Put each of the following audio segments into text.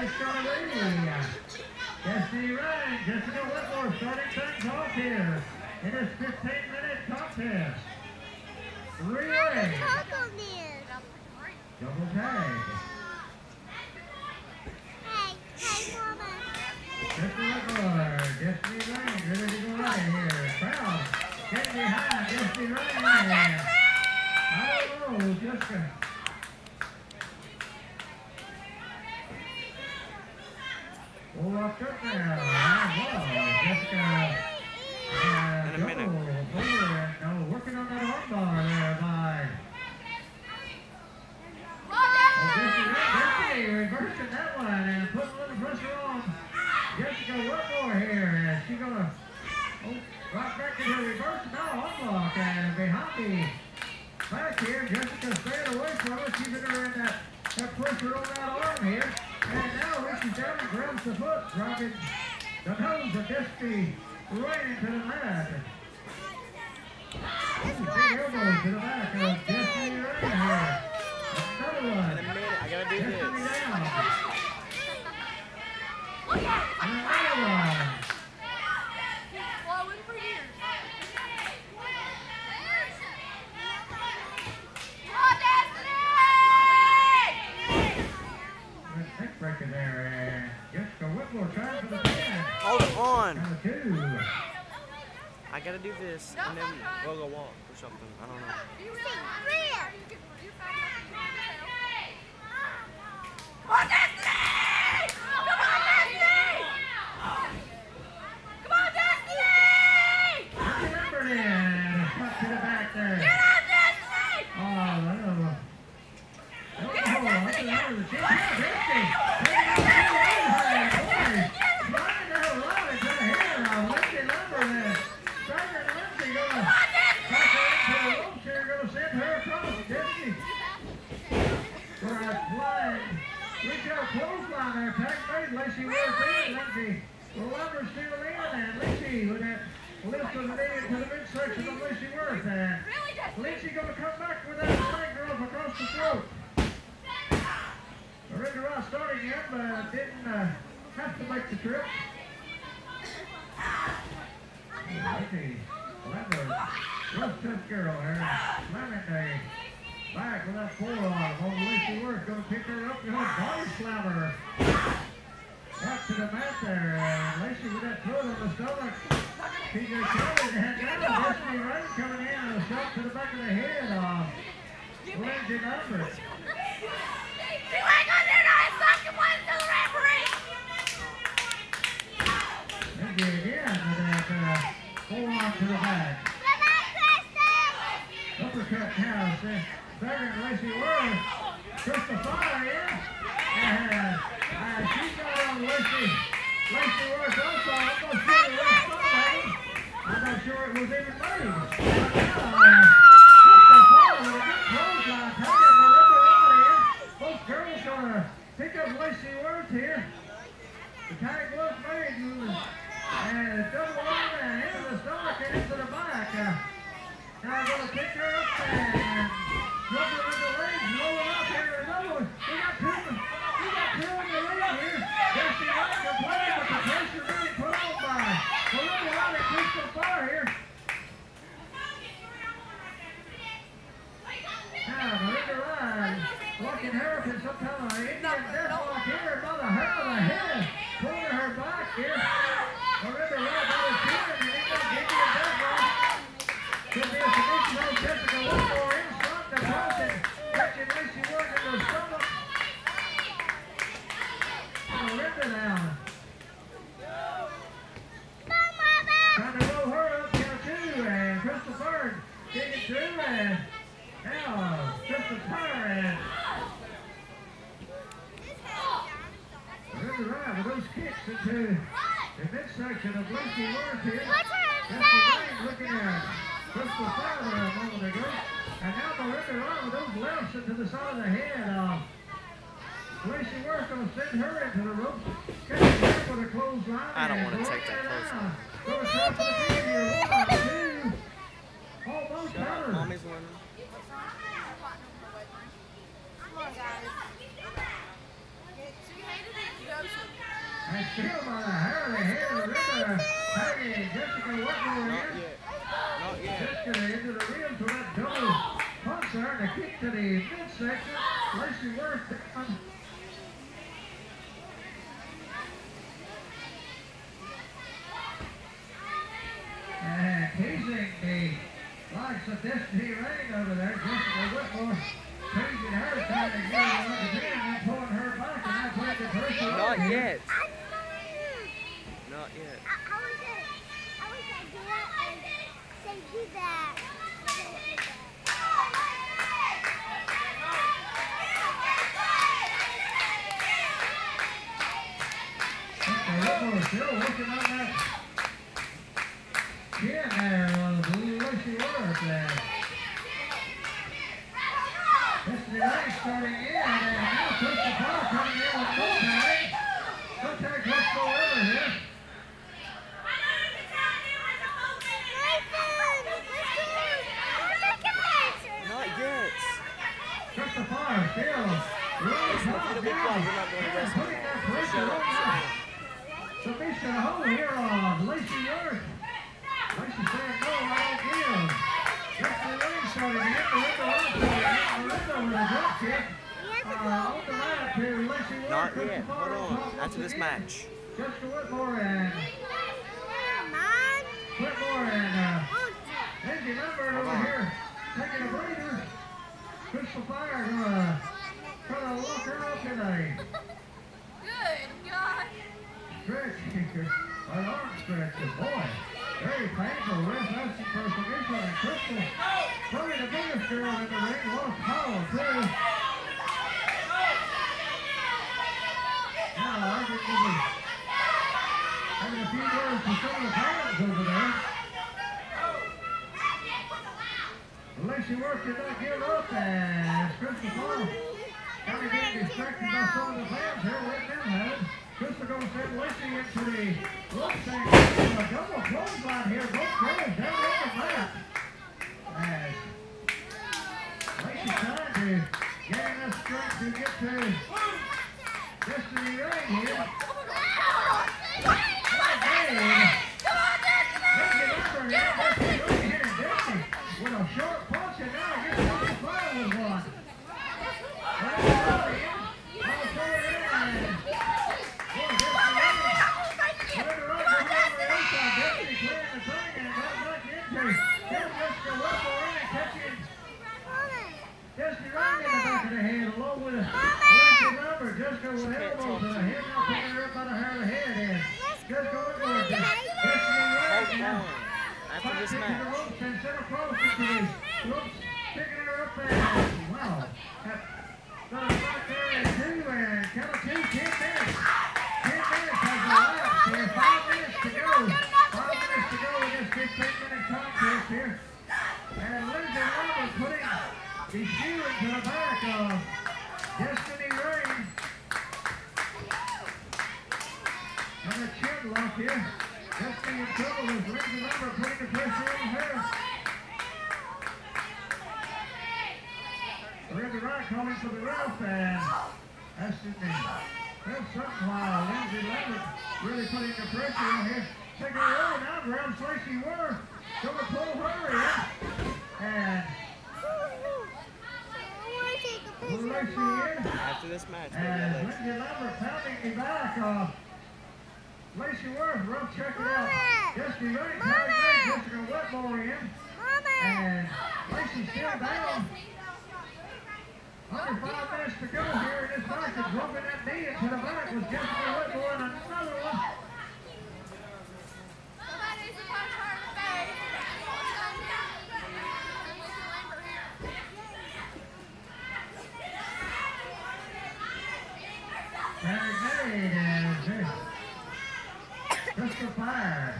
Jessica Lee. Destiny Ryan, Jessica Wetmore starting things off here in this 15-minute contest. Relay. Double tag. Hey, Mama. Jessica Wetmore, Destiny Ryan, ready to go right here. Crowd, getting behind Destiny Ryan. I don't know, Jessica. Walked up now. Jessica. In a minute. Working on that armbar there by. Jessica reversing that one and putting a little pressure on Jessica Wetmore here. And she's gonna right back to her reverse now unlock and behind the back here. Jessica staying away from her. She's in her in that pressure on that arm here. And now reaches down and grabs the foot, dropping the nose of Destiny right into the mat. Big elbow to the back of Destiny right here. Another one. In a minute, I gotta do Destiny this. down. And another one. Flowing for years. Neck breaker there. Jessica Wetmore trying for the pin. Hold on. Number 2. I gotta do this, and then we'll go walk or something. I don't know. Come on, Destiny! Come on, Destiny! Come on, Destiny! Remember it. Shot to the back there. Get on, Destiny! Oh, no. Clothesline there, tag made. Lacy was in. Lindsey. The lumber still in, and Lacy with that lift of the knee into the midsection of Lacy Worth. And Lacy going to come back with that leg drop across the throat. Ringo Ross starting in, but didn't have to make the trip. Lacy, rough tough girl here, slamming the back with that forearm. Old Lacy Worth going to pick her up, going to body slam her. Back to the mat there, and Lacy with that foot on the stomach. TJ Kelly and now Destiny Ryan coming in and a shot to the back of the head of Lindsey Numbers. She went under that fucking one to the referee! Lindsey again with that forearm to the back. Uppercut now, Staggering Lacy Worth. Crystal Fire in. And she got on Lacy Worth also. I'm not sure it was even made. Crystal Fire with a good clothesline. Taking Melinda Rod in. Both girls gonna pick up Lacy Worth here. The tag was made. And double arm and into the stomach and into the back. Now going to pick her up and drop her with the legs, rolling up here. Another one. We got two on the ring here. Destiny Ryan complaining, but the pressure being put on by Melinda Ryan and Crystal Fire here. Now Melinda Ryan locking her up in some kind of Indian deathlock here. Another her on the head, pulling her back here. Melinda Ryan got his chin and he's going to give you a deathlock. Could be a submission on Jessica Wetmore in front. The crossing, catching Lacy Worth in the stomach. Melinda now. Trying to roll her up here too, and Crystal Bird digging through, and now Crystal Fire and Melinda Ryan with those kicks into the midsection of Lacy Worth here. Destiny Ryan looking at Crystal Fire there a moment ago. And now Melinda Ryan with those lefts into the side of the head. Lacy Worth going to send her into the ropes. Catching her with a clothesline. I don't want to take that clothesline. Going to try for the feet here. 1, 2. Almost got her. Mommy's winning. Come on, guys. She hated it. still by the hair of the head of the river. Tagging Jessica Wetmore Not in. yet. Not yet. Jessica into the rim for that double punch there and a kick to the midsection. Lacy Worth down. And teasing the likes of Destiny Rain over there. Jessica Wetmore teasing her, trying to get her up again and pulling her back, and that's what the pressure on Not here. yet. Not yet. I wish I do that and say do that. Wetmore still working on that chin there on the Lacy Worth. Destiny Rain starting in, and now Crystal Power coming in with full tag. Full tag, let's go over here. Not yet. Crystal Power still really Listen, if top it'll be down. quiet, we're not going to rest. Putting that pressure on that submission hold here on Lacy Worth. Lacy saying, no, I don't give. Destiny Rain starting in, Miranda with a drop kick. On the line to Lacy Worth. Not Crystal yet. Power Hold on top on. After once this again. match. Jessica Wetmore and Lindsey Lambert over here taking a breather. Crystal Fire gonna try to lock her up in a Good God. stretch here, an arm stretch. Boy, very painful. Ref asking for a submission, and Crystal, probably the biggest girl in the ring, lost power too. Now, arguably having a few words to some of the fans over there. Lacy Worth did not give up, and Crystal Paul kind of getting distracted by some of the fans here. Let them have it. Crystal going to send Lacy into the rope tank. A double clothesline here. Both girls down on the mat. As Lacy trying to get enough strength to get to Destiny Rain here. With a short punch, and now he gets on the fire with one. Destiny Rain in the back of the head, along with a Lacy Lambert. Jessica with elbows to the head, now picking her up by the hair of the head. And Jessica Wetmore, Destiny Rain now. After this match. The ropes and set across into the ropes, picking her up there. Wow. Got a back there in two, and count of two, 10 minutes. 10 minutes has elapsed here. 5 minutes to go. 5 minutes to go in this 15-minute contest here. And Lindsey Lambert putting the shoe into the back of Destiny Rain. And a chin lock here. Destiny in trouble as Lindsey Lambert putting the pressure on her. Randy Wright calling for the ref, and that's in the ref something while Lindsey Lambert really putting the pressure on here. Taking her over now, grabs Lacy Worth. Going to pull her in. And pull Lacy in. After this match, And Lindsey Lambert pounding the back of Lacy Worth, rough check it out. Destiny Rain, Jessica Wetmore in. And Lacy still down. Under 5 minutes to go here in this match. And dropping that knee into the back was Jessica Wetmore and another one. Somebody's a punch her in the face. Tag made as Crystal Fire.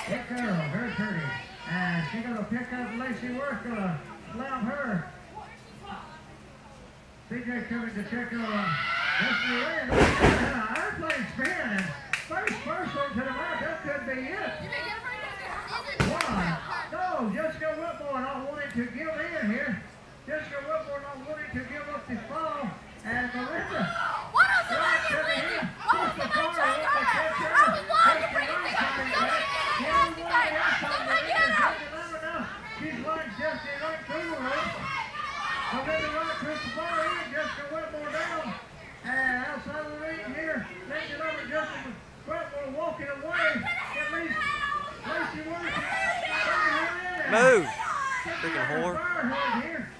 Good girl, very pretty. And she's going to pick up Lacy Worth, going to slam her. CJ coming to check on Destiny Rain. Airplane spin. First person to the mat. That could be it. One. No, Jessica Wetmore not wanting to give in here. Jessica Wetmore not wanting to give up the fall. And Melinda. What else am I Right to the doing? head. What was Crystal the Fire punch with the catch the right to the far end. Jessica Wetmore down. And outside of the ring here, taking over Jessica Wetmore walking away. At least Lacy Worth. Move! Freaking whore. Fire hood here.